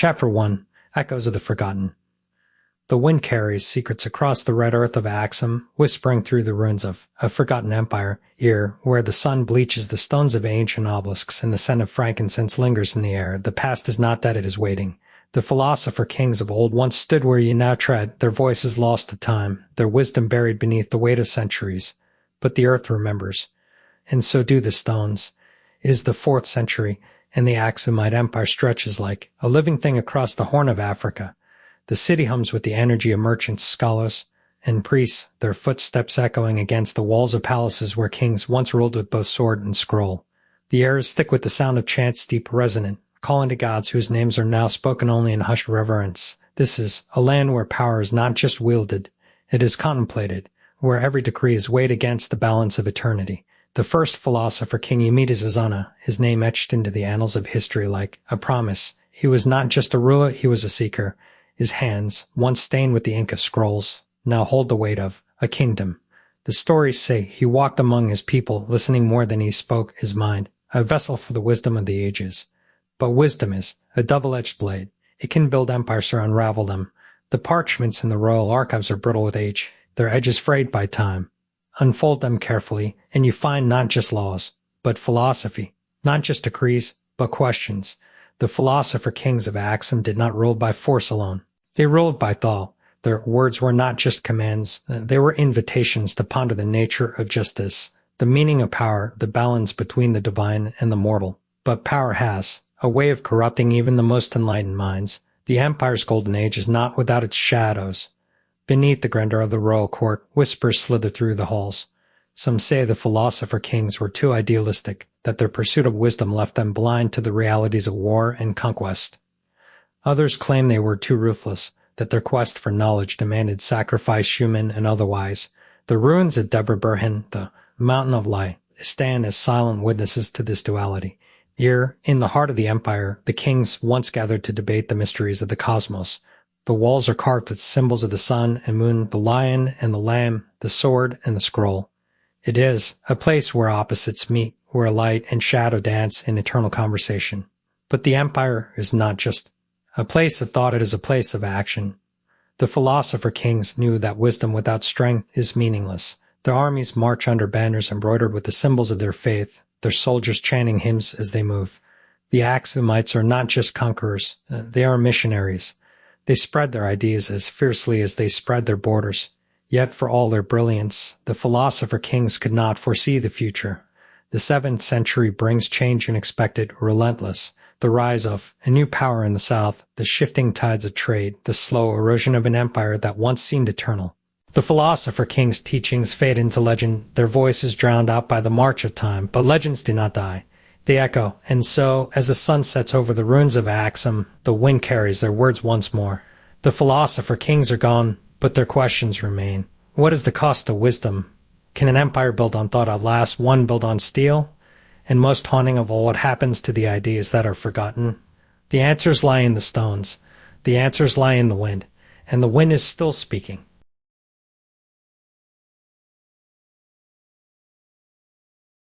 Chapter 1. Echoes of the Forgotten. The wind carries secrets across the red earth of Axum, whispering through the ruins of a forgotten empire, here, where the sun bleaches the stones of ancient obelisks and the scent of frankincense lingers in the air. The past is not dead, it is waiting. The philosopher-kings of old once stood where you now tread, their voices lost to time, their wisdom buried beneath the weight of centuries. But the earth remembers, and so do the stones. It is the 4th century, and the Axumite empire stretches like a living thing across the Horn of Africa. The city hums with the energy of merchants, scholars, and priests, their footsteps echoing against the walls of palaces where kings once ruled with both sword and scroll. The air is thick with the sound of chants deep resonant, calling to gods whose names are now spoken only in hushed reverence. This is a land where power is not just wielded, it is contemplated, where every decree is weighed against the balance of eternity. The first philosopher-king you meet is Azana, his name etched into the annals of history like a promise. He was not just a ruler, he was a seeker. His hands, once stained with the Inca scrolls, now hold the weight of a kingdom. The stories say he walked among his people, listening more than he spoke his mind, a vessel for the wisdom of the ages. But wisdom is a double-edged blade. It can build empires or unravel them. The parchments in the royal archives are brittle with age, their edges frayed by time. Unfold them carefully, and you find not just laws, but philosophy, not just decrees, but questions. The philosopher-kings of Axum did not rule by force alone. They ruled by thought. Their words were not just commands, they were invitations to ponder the nature of justice, the meaning of power, the balance between the divine and the mortal. But power has a way of corrupting even the most enlightened minds. The empire's golden age is not without its shadows. Beneath the grandeur of the royal court, whispers slither through the halls. Some say the philosopher-kings were too idealistic, that their pursuit of wisdom left them blind to the realities of war and conquest. Others claim they were too ruthless, that their quest for knowledge demanded sacrifice, human and otherwise. The ruins of Debre Berhan, the Mountain of Light, stand as silent witnesses to this duality. Here, in the heart of the empire, the kings once gathered to debate the mysteries of the cosmos. The walls are carved with symbols of the sun and moon, the lion and the lamb, the sword and the scroll. It is a place where opposites meet, where light and shadow dance in eternal conversation. But the empire is not just a place of thought, it is a place of action. The philosopher-kings knew that wisdom without strength is meaningless. Their armies march under banners embroidered with the symbols of their faith, their soldiers chanting hymns as they move. The Axumites are not just conquerors, they are missionaries. They spread their ideas as fiercely as they spread their borders. Yet for all their brilliance, the philosopher-kings could not foresee the future. The 7th century brings change unexpected, relentless. The rise of a new power in the south, the shifting tides of trade, the slow erosion of an empire that once seemed eternal. The philosopher-kings' teachings fade into legend, their voices drowned out by the march of time, but legends do not die. They echo, and so, as the sun sets over the ruins of Axum, the wind carries their words once more. The philosopher-kings are gone, but their questions remain. What is the cost of wisdom? Can an empire built on thought outlast one built on steel? And most haunting of all, what happens to the ideas that are forgotten? The answers lie in the stones. The answers lie in the wind. And the wind is still speaking.